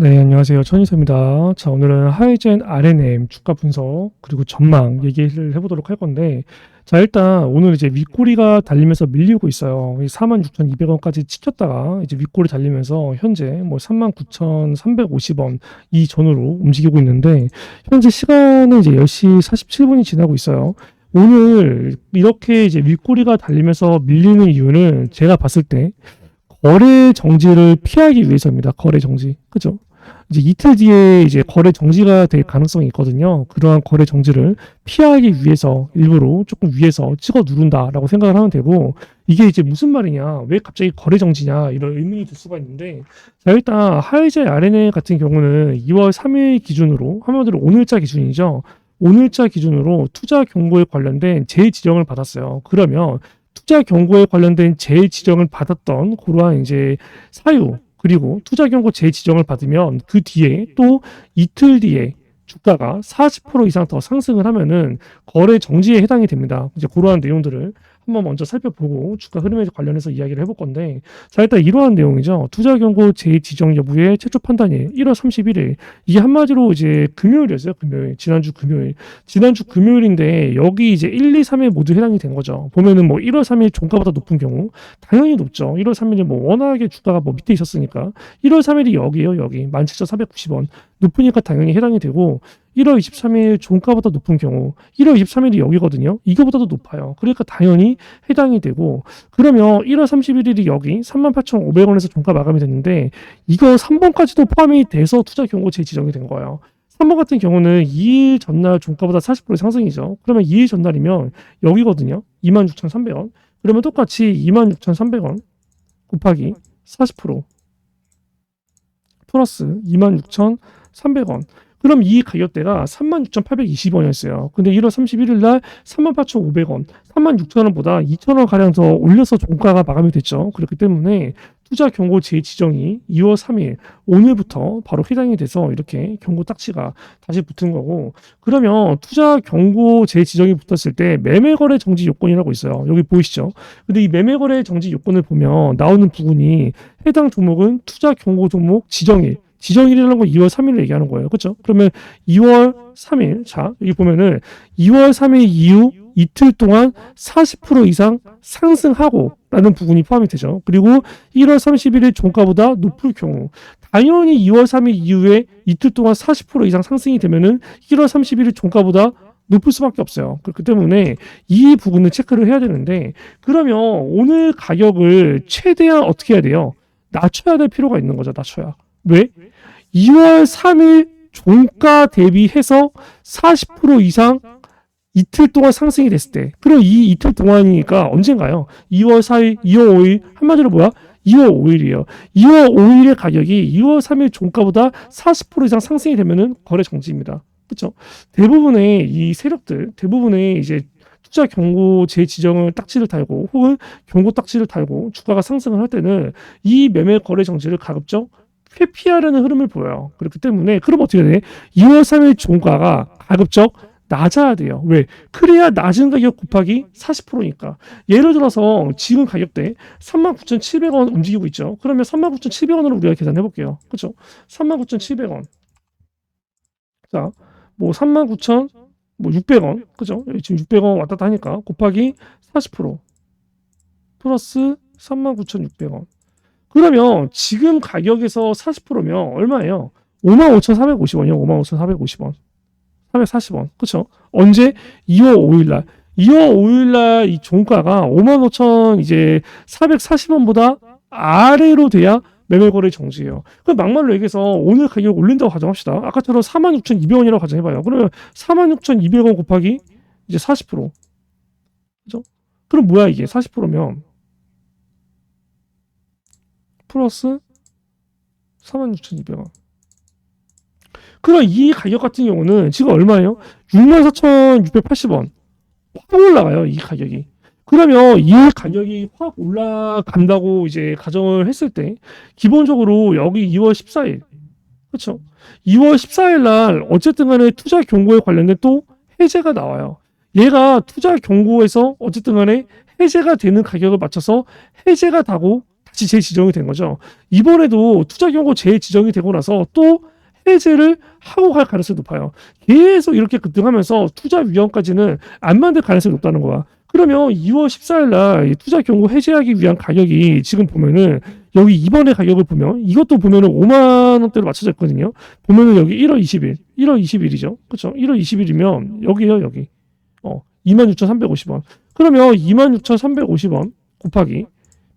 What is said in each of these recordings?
네, 안녕하세요. 천이사입니다. 자, 오늘은 하이젠 RNM 주가 분석 그리고 전망 얘기를 해보도록 할 건데, 자, 일단 오늘 이제 윗꼬리가 달리면서 밀리고 있어요. 46,200원까지 찍혔다가 이제 윗꼬리 달리면서 현재 뭐 39,350원 이 전후로 움직이고 있는데, 현재 시간은 이제 10시 47분이 지나고 있어요. 오늘 이렇게 이제 윗꼬리가 달리면서 밀리는 이유는 제가 봤을 때 거래 정지를 피하기 위해서입니다. 거래 정지. 그죠? 이제 이틀 뒤에 이제 거래 정지가 될 가능성이 있거든요. 그러한 거래 정지를 피하기 위해서 일부러 조금 위에서 찍어 누른다라고 생각을 하면 되고, 이게 이제 무슨 말이냐, 왜 갑자기 거래 정지냐, 이런 의문이 들 수가 있는데, 자, 일단 하이제 RNA 같은 경우는 2월 3일 기준으로, 한마디로 오늘자 기준이죠. 오늘자 기준으로 투자 경고에 관련된 재지정을 받았어요. 그러면 투자 경고에 관련된 재지정을 받았던 그러한 이제 사유, 그리고 투자 경고 재지정을 받으면 그 뒤에 또 이틀 뒤에 주가가 40% 이상 더 상승을 하면은 거래 정지에 해당이 됩니다. 이제 그러한 내용들을 한번 먼저 살펴보고 주가 흐름에 관련해서 이야기를 해볼 건데, 자, 일단 이러한 내용이죠. 투자 경고 재지정 여부의 최초 판단일 1월 31일. 이게 한마디로 이제 금요일이었어요. 금요일. 지난주 금요일. 지난주 금요일인데 여기 이제 1, 2, 3일 모두 해당이 된 거죠. 보면은 뭐 1월 3일 종가보다 높은 경우 당연히 높죠. 1월 3일이 뭐 워낙에 주가가 뭐 밑에 있었으니까 1월 3일이 여기에요. 여기 17,490원. 높으니까 당연히 해당이 되고, 1월 23일 종가보다 높은 경우 1월 23일이 여기거든요. 이거보다도 높아요. 그러니까 당연히 해당이 되고, 그러면 1월 31일이 여기 38,500원에서 종가 마감이 됐는데 이거 3번까지도 포함이 돼서 투자 경고 재지정이 된 거예요. 3번 같은 경우는 2일 전날 종가보다 40% 상승이죠. 그러면 2일 전날이면 여기거든요. 26,300원. 그러면 똑같이 26,300원 곱하기 40% 플러스 26,300원. 그럼 이 가격대가 36,820원이었어요. 근데 1월 31일 날 38,500원, 36,000원보다 2,000원 가량 더 올려서 종가가 마감이 됐죠. 그렇기 때문에 투자 경고 재지정이 2월 3일 오늘부터 바로 해당이 돼서 이렇게 경고 딱지가 다시 붙은 거고, 그러면 투자 경고 재지정이 붙었을 때 매매 거래 정지 요건이라고 있어요. 여기 보이시죠? 근데 이 매매 거래 정지 요건을 보면 나오는 부분이 해당 종목은 투자 경고 종목 지정일이라는 건 2월 3일을 얘기하는 거예요. 그렇죠? 그러면 2월 3일, 자, 여기 보면은 2월 3일 이후 이틀 동안 40% 이상 상승하고 라는 부분이 포함이 되죠. 그리고 1월 31일 종가보다 높을 경우, 당연히 2월 3일 이후에 이틀 동안 40% 이상 상승이 되면은 1월 31일 종가보다 높을 수밖에 없어요. 그렇기 때문에 이 부분을 체크를 해야 되는데, 그러면 오늘 가격을 최대한 어떻게 해야 돼요? 낮춰야 될 필요가 있는 거죠. 낮춰야. 왜? 2월 3일 종가 대비해서 40% 이상 이틀 동안 상승이 됐을 때, 그럼 이 이틀 동안이니까 언젠가요? 2월 4일, 2월 5일, 한마디로 뭐야? 2월 5일이에요. 2월 5일의 가격이 2월 3일 종가보다 40% 이상 상승이 되면은 거래 정지입니다. 그렇죠? 대부분의 이 세력들, 대부분의 이제 투자 경고 재지정을 딱지를 달고 혹은 경고 딱지를 달고 주가가 상승을 할 때는 이 매매 거래 정지를 가급적 회피하려는 흐름을 보여요. 그렇기 때문에 그럼 어떻게 돼? 2월 3일 종가가 가급적 낮아야 돼요. 왜? 그래야 낮은 가격 곱하기 40%니까. 예를 들어서 지금 가격대 39,700원 움직이고 있죠. 그러면 39,700원으로 우리가 계산해 볼게요. 그렇죠? 39,700원. 자, 뭐 39,600원. 그죠? 지금 600원 왔다 갔다 하니까 곱하기 40% 플러스 39,600원. 그러면 지금 가격에서 40%면 얼마예요? 55,450원이요. 55,450원. 440원. 그쵸? 언제? 2월 5일날. 2월 5일날 이 종가가 55,000 이제 440원보다 아래로 돼야 매매 거래 정지예요. 그럼 막말로 얘기해서 오늘 가격 올린다고 가정합시다. 아까처럼 46,200원이라고 가정해봐요. 그러면 46,200원 곱하기 이제 40%. 그죠? 그럼 뭐야 이게? 40%면 플러스 46,200원. 그럼 이 가격 같은 경우는 지금 얼마예요? 64,680원. 확 올라가요, 이 가격이. 그러면 이 가격이 확 올라간다고 이제 가정을 했을 때, 기본적으로 여기 2월 14일, 그렇죠? 2월 14일 날 어쨌든 간에 투자 경고에 관련된 또 해제가 나와요. 얘가 투자 경고에서 어쨌든 간에 해제가 되는 가격을 맞춰서 해제가 다고 재지정이 된 거죠. 이번에도 투자 경고 재지정이 되고 나서 또 해제를 하고 갈 가능성이 높아요. 계속 이렇게 급등하면서 투자 위험까지는 안 만들 가능성이 높다는 거야. 그러면 2월 14일 날 투자 경고 해제하기 위한 가격이 지금 보면은 여기 이번에 가격을 보면 이것도 보면은 5만 원대로 맞춰져 있거든요. 보면은 여기 1월 20일이죠. 그렇죠? 1월 20일이면 여기요, 여기. 26,350원. 그러면 26,350원 곱하기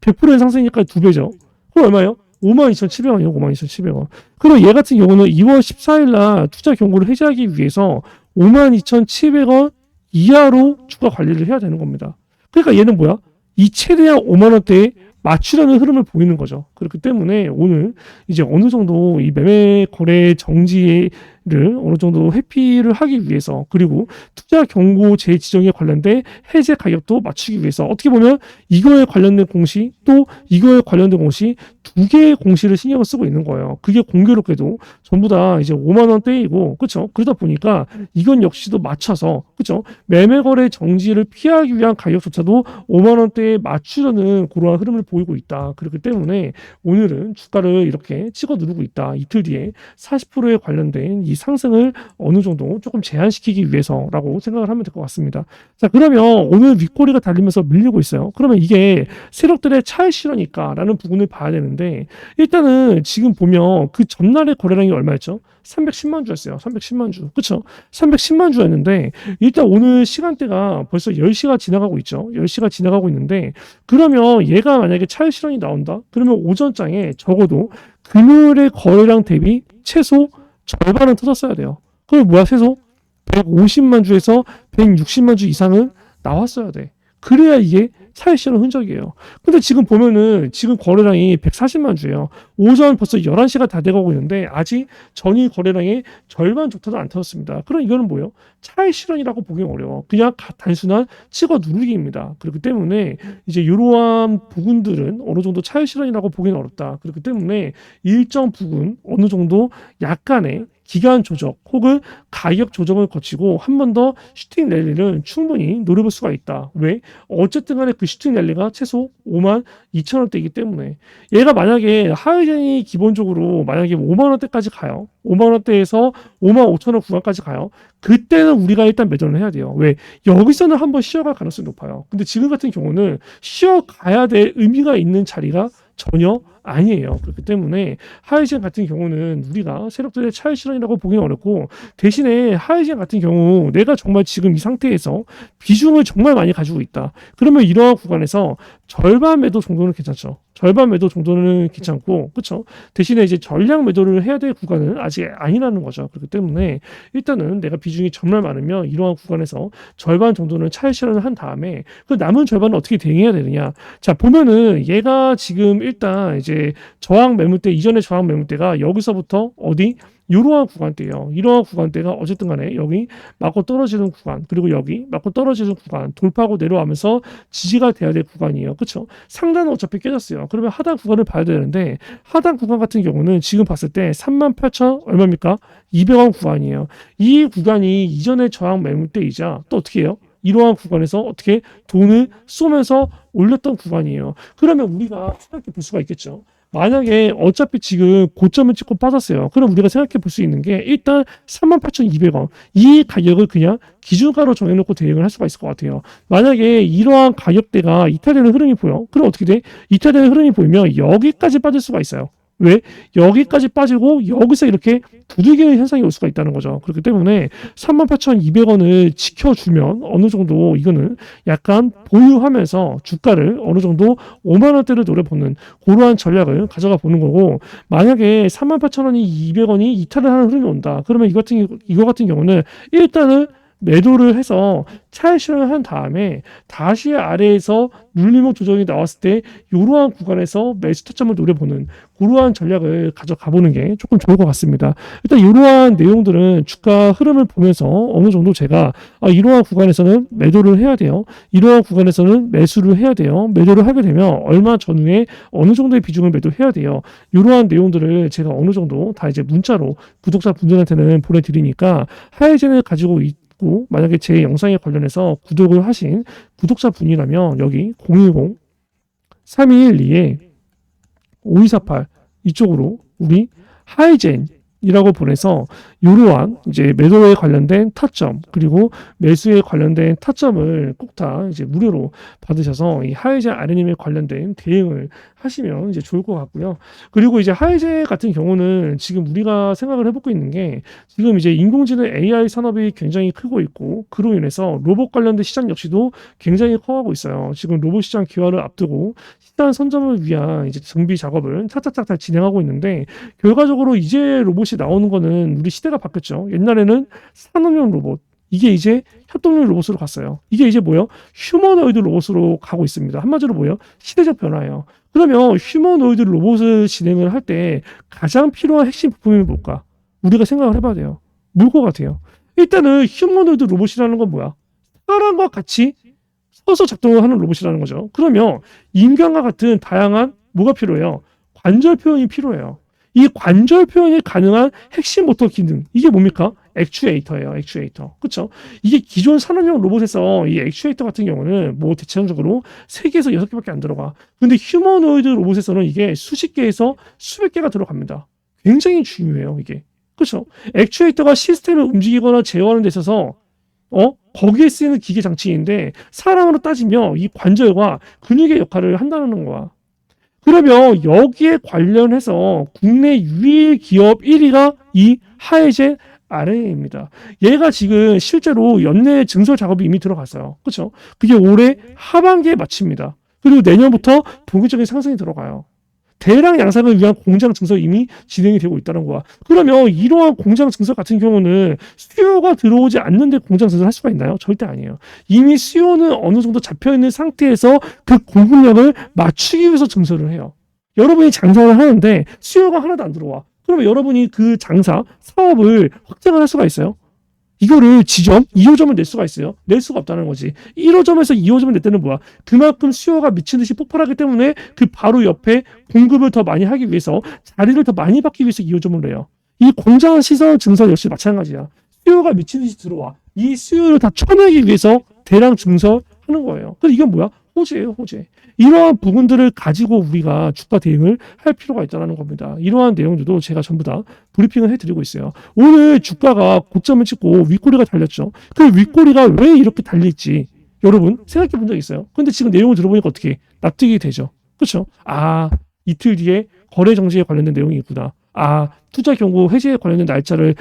100%의 상승이니까 2배죠. 그럼 얼마예요? 52,700원이요. 52,700원. 그럼 얘 같은 경우는 2월 14일 날 투자 경고를 해제하기 위해서 52,700원 이하로 주가 관리를 해야 되는 겁니다. 그러니까 얘는 뭐야? 이 최대한 5만 원대에 맞추려는 흐름을 보이는 거죠. 그렇기 때문에 오늘 이제 어느 정도 이 매매 거래 정지를 어느 정도 회피를 하기 위해서, 그리고 투자 경고 재지정에 관련된 해제 가격도 맞추기 위해서 어떻게 보면 이거에 관련된 공시 또 이거에 관련된 공시 두 개의 공시를 신경을 쓰고 있는 거예요. 그게 공교롭게도 전부 다 이제 5만 원대이고, 그렇죠? 그러다 보니까 이건 역시도 맞춰서, 그렇죠? 매매 거래 정지를 피하기 위한 가격조차도 5만 원대에 맞추려는 그러한 흐름을 보이고 있다. 그렇기 때문에 오늘은 주가를 이렇게 찍어 누르고 있다. 이틀 뒤에 40%에 관련된 이 상승을 어느 정도 조금 제한시키기 위해서라고 생각을 하면 될 것 같습니다. 자, 그러면 오늘 윗꼬리가 달리면서 밀리고 있어요. 그러면 이게 세력들의 차익 실현일까라는 부분을 봐야 되는데, 일단은 지금 보면 그 전날의 거래량이 얼마였죠? 310만 주였어요. 310만 주. 그쵸? 310만 주였는데, 일단 오늘 시간대가 벌써 10시가 지나가고 있죠. 10시가 지나가고 있는데, 그러면 얘가 만약에 차익 실현이 나온다? 그러면 오전장에 적어도 금요일의 거래량 대비 최소 절반은 터졌어야 돼요. 그럼 뭐야, 최소? 150만 주에서 160만 주 이상은 나왔어야 돼. 그래야 이게 차익 실현 흔적이에요. 근데 지금 보면은 지금 거래량이 140만 주예요. 오전 벌써 11시가 다 돼가고 있는데 아직 전일 거래량의 절반조차도 안 터졌습니다. 그럼 이거는 뭐예요? 차익 실현이라고 보기 어려워. 그냥 단순한 찍어 누르기입니다. 그렇기 때문에 이제 이러한 부분들은 어느 정도 차익 실현이라고 보기는 어렵다. 그렇기 때문에 일정 부분 어느 정도 약간의 기간 조정 혹은 가격 조정을 거치고 한 번 더 슈팅 랠리를 충분히 노려볼 수가 있다. 왜? 어쨌든 간에 그 슈팅 랠리가 최소 5만 2천 원대이기 때문에, 얘가 만약에 하이젠이 기본적으로 만약에 5만 원대까지 가요. 5만 원대에서 5만 5천 원 구간까지 가요. 그때는 우리가 일단 매도를 해야 돼요. 왜? 여기서는 한번 쉬어갈 가능성이 높아요. 근데 지금 같은 경우는 쉬어가야 될 의미가 있는 자리가 전혀 아니에요. 그렇기 때문에 하이젠 같은 경우는 우리가 세력들의 차익 실현이라고 보기는 어렵고, 대신에 하이젠 같은 경우 내가 정말 지금 이 상태에서 비중을 정말 많이 가지고 있다. 그러면 이러한 구간에서 절반 매도 정도는 괜찮죠. 절반 매도 정도는 괜찮고, 그렇죠? 대신에 이제 전량 매도를 해야 될 구간은 아직 아니라는 거죠. 그렇기 때문에 일단은 내가 비중이 정말 많으면 이러한 구간에서 절반 정도는 차익 실현을 한 다음에 그 남은 절반은 어떻게 대응해야 되느냐. 자, 보면은 얘가 지금 일단 이제 저항 매물대, 이전의 저항 매물대가 여기서부터 어디? 이러한 구간대예요. 이러한 구간대가 어쨌든 간에 여기 맞고 떨어지는 구간, 그리고 여기 맞고 떨어지는 구간 돌파하고 내려가면서 지지가 돼야 될 구간이에요. 그렇죠? 상단은 어차피 깨졌어요. 그러면 하단 구간을 봐야 되는데, 하단 구간 같은 경우는 지금 봤을 때 38,000 얼마입니까? 200원 구간이에요. 이 구간이 이전의 저항 매물대이자 또 어떻게 해요? 이러한 구간에서 어떻게 돈을 쏘면서 올렸던 구간이에요. 그러면 우리가 생각해 볼 수가 있겠죠. 만약에 어차피 지금 고점을 찍고 빠졌어요. 그럼 우리가 생각해 볼 수 있는 게 일단 38,200원 이 가격을 그냥 기준가로 정해놓고 대응을 할 수가 있을 것 같아요. 만약에 이러한 가격대가 이탈되는 흐름이 보여. 그럼 어떻게 돼? 이탈되는 흐름이 보이면 여기까지 빠질 수가 있어요. 왜? 여기까지 빠지고 여기서 이렇게 두들기는 현상이 올 수가 있다는 거죠. 그렇기 때문에 38,200원을 지켜주면 어느 정도 이거는 약간 보유하면서 주가를 어느 정도 5만 원대를 노려보는 그러한 전략을 가져가 보는 거고, 만약에 38,000원이 200원이 이탈을 하는 흐름이 온다. 그러면 이거 같은 경우는 일단은 매도를 해서 차익 실현을 한 다음에 다시 아래에서 눌림목 조정이 나왔을 때 이러한 구간에서 매수 타점을 노려보는 그러한 전략을 가져가 보는 게 조금 좋을 것 같습니다. 일단 이러한 내용들은 주가 흐름을 보면서 어느 정도 제가 이러한 구간에서는 매도를 해야 돼요. 이러한 구간에서는 매수를 해야 돼요. 매도를 하게 되면 얼마 전후에 어느 정도의 비중을 매도해야 돼요. 이러한 내용들을 제가 어느 정도 다 이제 문자로 구독자 분들한테는 보내드리니까 하이젠을 가지고 만약에 제 영상에 관련해서 구독을 하신 구독자 분이라면 여기 010-3212에 5248 이쪽으로 우리 하이젠이라고 보내서 이러한 이제 매도에 관련된 타점 그리고 매수에 관련된 타점을 꼭 다 이제 무료로 받으셔서 이 하이젠 아르님에 관련된 대응을 하시면 이제 좋을 것 같고요. 그리고 이제 하이젠 같은 경우는 지금 우리가 생각을 해보고 있는 게 지금 이제 인공지능 AI 산업이 굉장히 크고 있고 그로 인해서 로봇 관련된 시장 역시도 굉장히 커가고 있어요. 지금 로봇 시장 기화를 앞두고 시장 선점을 위한 이제 정비 작업을 차차차차 잘 진행하고 있는데 결과적으로 이제 로봇이 나오는 거는 우리 시대가 바뀌었죠. 옛날에는 산업용 로봇 이게 이제 협동용 로봇으로 갔어요. 이게 이제 뭐예요? 휴머노이드 로봇으로 가고 있습니다. 한마디로 뭐예요? 시대적 변화예요. 그러면 휴머노이드 로봇을 진행을 할 때 가장 필요한 핵심 부품이 뭘까? 우리가 생각을 해봐야 돼요. 뭘 것 같아요? 일단은 휴머노이드 로봇이라는 건 뭐야? 사람과 같이 서서 작동을 하는 로봇이라는 거죠. 그러면 인간과 같은 다양한 뭐가 필요해요? 관절 표현이 필요해요. 이 관절 표현이 가능한 핵심 모터 기능 이게 뭡니까? 액추에이터예요. 액추에이터. 그렇죠? 이게 기존 산업용 로봇에서 이 액추에이터 같은 경우는 뭐 대체적으로 3개에서 6개밖에 안 들어가. 근데 휴머노이드 로봇에서는 이게 수십 개에서 수백 개가 들어갑니다. 굉장히 중요해요, 이게. 그렇죠? 액추에이터가 시스템을 움직이거나 제어하는 데 있어서 거기에 쓰이는 기계 장치인데 사람으로 따지면 이 관절과 근육의 역할을 한다는 거야. 그러면 여기에 관련해서 국내 유일 기업 1위가 이 하이젠 RNA입니다. 얘가 지금 실제로 연내 증설 작업이 이미 들어갔어요. 그렇죠? 그게 올해 하반기에 마칩니다. 그리고 내년부터 본격적인 상승이 들어가요. 대량 양산을 위한 공장 증설 이미 진행이 되고 있다는 거야. 그러면 이러한 공장 증설 같은 경우는 수요가 들어오지 않는데 공장 증설을 할 수가 있나요? 절대 아니에요. 이미 수요는 어느 정도 잡혀있는 상태에서 그 공급량을 맞추기 위해서 증설을 해요. 여러분이 장사를 하는데 수요가 하나도 안 들어와. 그러면 여러분이 그 장사, 사업을 확장을 할 수가 있어요? 이거를 지점, 2호점을 낼 수가 있어요? 낼 수가 없다는 거지. 1호점에서 2호점을 낼 때는 뭐야? 그만큼 수요가 미친 듯이 폭발하기 때문에 그 바로 옆에 공급을 더 많이 하기 위해서 자리를 더 많이 받기 위해서 2호점을 내요. 이 공장 시설 증설 역시 마찬가지야. 수요가 미친 듯이 들어와. 이 수요를 다 쳐내기 위해서 대량 증설하는 거예요. 그래서 이건 뭐야? 호재예요, 호재. 이러한 부분들을 가지고 우리가 주가 대응을 할 필요가 있다는 겁니다. 이러한 내용들도 제가 전부 다 브리핑을 해드리고 있어요. 오늘 주가가 고점을 찍고 윗꼬리가 달렸죠. 그 윗꼬리가 왜 이렇게 달릴지 여러분 생각해 본 적 있어요? 근데 지금 내용을 들어보니까 어떻게 납득이 되죠? 그렇죠? 아, 이틀 뒤에 거래 정지에 관련된 내용이 있구나. 아, 투자 경고 해지에 관련된 날짜를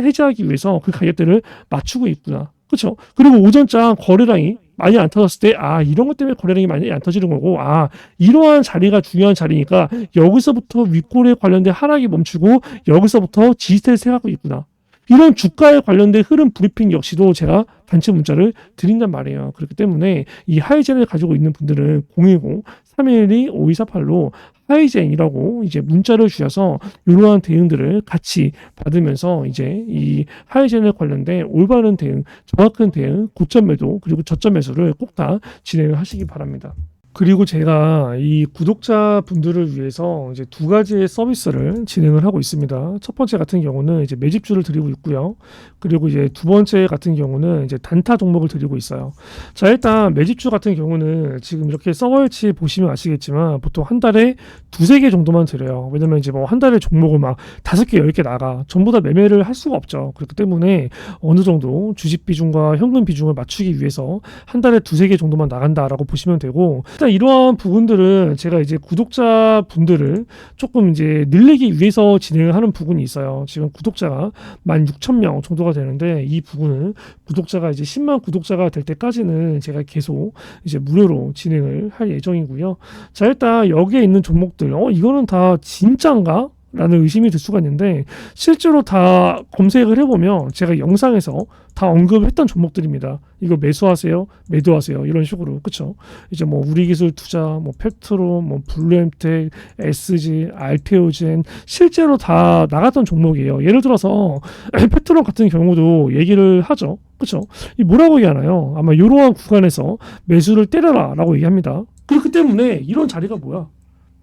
해지하기 위해서 그 가격대를 맞추고 있구나. 그렇죠? 그리고 오전장 거래량이 많이 안 터졌을 때, 아, 이런 것 때문에 거래량이 많이 안 터지는 거고, 아, 이러한 자리가 중요한 자리니까 여기서부터 윗골에 관련된 하락이 멈추고 여기서부터 지지대를 생각하고 있구나. 이런 주가에 관련된 흐름 브리핑 역시도 제가 단체 문자를 드린단 말이에요. 그렇기 때문에 이 하이젠을 가지고 있는 분들은 010-312-5248로 하이젠이라고 이제 문자를 주셔서 이러한 대응들을 같이 받으면서 이제 이 하이젠에 관련된 올바른 대응, 정확한 대응, 고점 매도 그리고 저점 매수를 꼭 다 진행을 하시기 바랍니다. 그리고 제가 이 구독자 분들을 위해서 이제 2가지의 서비스를 진행을 하고 있습니다. 첫 번째 같은 경우는 이제 매집주를 드리고 있고요. 그리고 이제 두 번째 같은 경우는 이제 단타 종목을 드리고 있어요. 자, 일단 매집주 같은 경우는 지금 이렇게 서버일치 보시면 아시겠지만 보통 한 달에 2-3개 정도만 드려요. 왜냐면 이제 뭐 한 달에 종목을 막 5개, 10개 나가. 전부 다 매매를 할 수가 없죠. 그렇기 때문에 어느 정도 주식 비중과 현금 비중을 맞추기 위해서 한 달에 2-3개 정도만 나간다라고 보시면 되고, 일단 이러한 부분들은 제가 이제 구독자 분들을 조금 이제 늘리기 위해서 진행을 하는 부분이 있어요. 지금 구독자가 16,000명 정도가 되는데 이 부분은 구독자가 이제 10만 구독자가 될 때까지는 제가 계속 이제 무료로 진행을 할 예정이고요. 자, 일단 여기에 있는 종목들, 이거는 다 진짠가? 라는 의심이 들 수가 있는데 실제로 다 검색을 해보면 제가 영상에서 다 언급했던 종목들입니다. 이거 매수하세요, 매도하세요 이런 식으로. 그쵸? 이제 뭐 우리기술 투자, 뭐 페트로, 뭐 블루엠텍, SG, 알테오젠 실제로 다 나갔던 종목이에요. 예를 들어서 페트로 같은 경우도 얘기를 하죠. 그쵸? 이 뭐라고 얘기하나요? 아마 이러한 구간에서 매수를 때려라 라고 얘기합니다. 그렇기 때문에 이런 자리가 뭐야?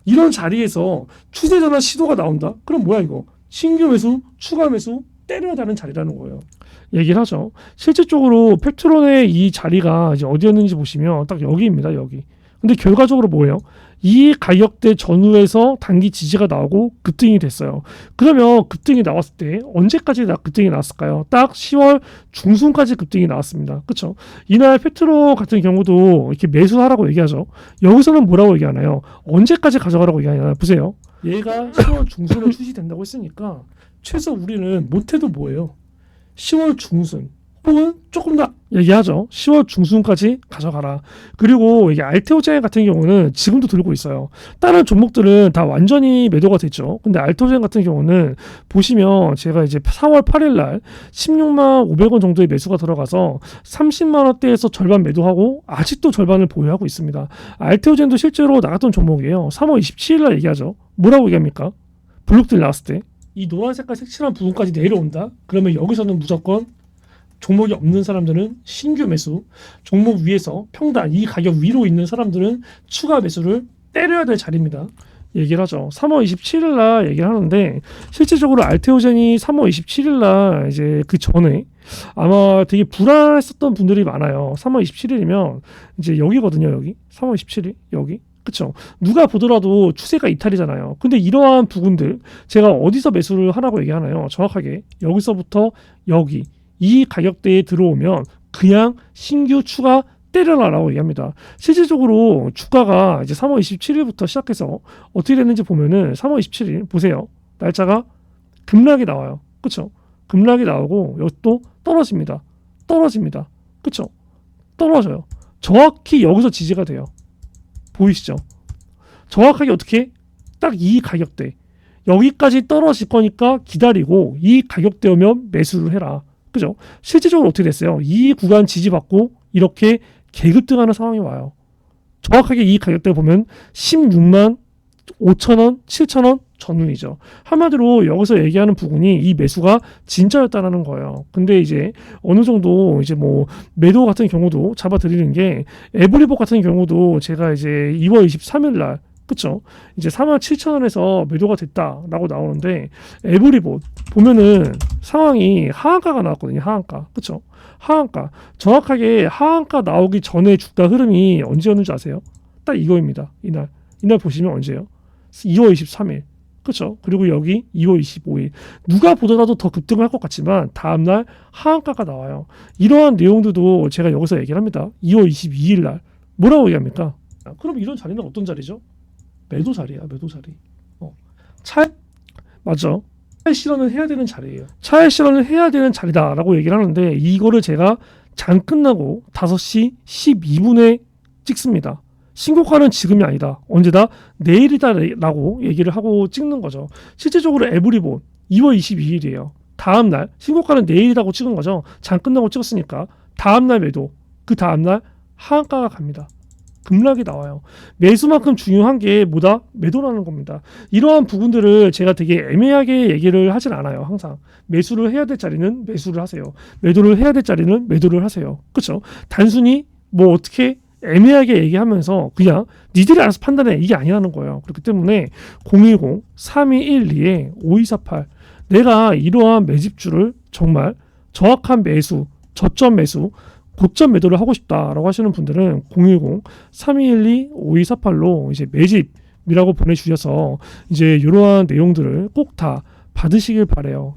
이런 자리에서 추세 전환 시도가 나온다? 그럼 뭐야 이거? 신규 매수, 추가 매수, 때려야 되는 자리라는 거예요. 얘기를 하죠. 실질적으로 팩트론의 이 자리가 이제 어디였는지 보시면 딱 여기입니다. 여기. 근데 결과적으로 뭐예요? 이 가격대 전후에서 단기 지지가 나오고 급등이 됐어요. 그러면 급등이 나왔을 때 언제까지 급등이 나왔을까요? 딱 10월 중순까지 급등이 나왔습니다. 그렇죠? 이날 페트로 같은 경우도 이렇게 매수하라고 얘기하죠. 여기서는 뭐라고 얘기하나요? 언제까지 가져가라고 얘기하나요? 보세요. 얘가 10월 중순에 출시된다고 했으니까 최소 우리는 못해도 뭐예요? 10월 중순 혹은 조금 더 얘기하죠. 10월 중순까지 가져가라. 그리고 이게 알테오젠 같은 경우는 지금도 들고 있어요. 다른 종목들은 다 완전히 매도가 됐죠. 근데 알테오젠 같은 경우는 보시면 제가 이제 4월 8일 날 16만 500원 정도의 매수가 들어가서 30만 원대에서 절반 매도하고 아직도 절반을 보유하고 있습니다. 알테오젠도 실제로 나갔던 종목이에요. 3월 27일 날 얘기하죠. 뭐라고 얘기합니까? 블록들 나왔을 때 이 노란 색깔 색칠한 부분까지 내려온다. 그러면 여기서는 무조건 종목이 없는 사람들은 신규 매수, 종목 위에서 평단 이 가격 위로 있는 사람들은 추가 매수를 때려야 될 자리입니다. 얘기를 하죠. 3월 27일 날 얘기를 하는데 실질적으로 알테오젠이 3월 27일 날 이제 그 전에 아마 되게 불안했었던 분들이 많아요. 3월 27일이면 이제 여기거든요. 여기 3월 27일 여기. 그쵸. 누가 보더라도 추세가 이탈이잖아요. 근데 이러한 부분들 제가 어디서 매수를 하라고 얘기하나요? 정확하게 여기서부터 여기 이 가격대에 들어오면 그냥 신규 추가 때려라라고 얘기합니다. 실질적으로 주가가 이제 3월 27일부터 시작해서 어떻게 됐는지 보면은 3월 27일 보세요. 날짜가 급락이 나와요. 그쵸. 급락이 나오고 여기 또 떨어집니다. 떨어집니다. 그쵸. 떨어져요. 정확히 여기서 지지가 돼요. 보이시죠? 정확하게 어떻게? 딱 이 가격대. 여기까지 떨어질 거니까 기다리고 이 가격대 오면 매수를 해라. 그죠? 실질적으로 어떻게 됐어요? 이 구간 지지받고 이렇게 개급등하는 상황이 와요. 정확하게 이 가격대 보면 16만 5천원, 7천원 전후이죠. 한마디로 여기서 얘기하는 부분이 이 매수가 진짜였다라는 거예요. 근데 이제 어느 정도 이제 뭐 매도 같은 경우도 잡아드리는 게 에브리복 같은 경우도 제가 이제 2월 23일 날 그쵸? 이제 4만 7천원에서 매도가 됐다라고 나오는데 에브리봇 보면은 상황이 하한가가 나왔거든요. 하한가. 그쵸? 하한가. 정확하게 하한가 나오기 전에 주가 흐름이 언제였는지 아세요? 딱 이거입니다. 이날 보시면 언제요? 2월 23일. 그렇죠. 그리고 여기 2월 25일. 누가 보더라도 더 급등할 것 같지만 다음날 하한가가 나와요. 이러한 내용들도 제가 여기서 얘기를 합니다. 2월 22일 날. 뭐라고 얘기합니까? 그럼 이런 자리는 어떤 자리죠? 매도 자리야. 매도 자리. 맞죠. 차익 실현을 해야 되는 자리예요. 차익 실현을 해야 되는 자리다라고 얘기를 하는데 이거를 제가 장 끝나고 5시 12분에 찍습니다. 신고가는 지금이 아니다. 언제다? 내일이다라고 얘기를 하고 찍는 거죠. 실질적으로 에브리본 2월 22일이에요. 다음날 신고가는 내일이라고 찍은 거죠. 장 끝나고 찍었으니까 다음날 매도, 그 다음날 하한가가 갑니다. 급락이 나와요. 매수만큼 중요한 게 뭐다? 매도라는 겁니다. 이러한 부분들을 제가 되게 애매하게 얘기를 하진 않아요. 항상 매수를 해야 될 자리는 매수를 하세요. 매도를 해야 될 자리는 매도를 하세요. 그렇죠? 단순히 뭐 어떻게 애매하게 얘기하면서 그냥 니들이 알아서 판단해 이게 아니라는 거예요. 그렇기 때문에 010-3212-5248 내가 이러한 매집주를 정말 정확한 매수, 저점 매수, 고점 매도를 하고 싶다라고 하시는 분들은 010-3212-5248로 이제 매집이라고 보내주셔서 이제 이러한 내용들을 꼭 다 받으시길 바래요.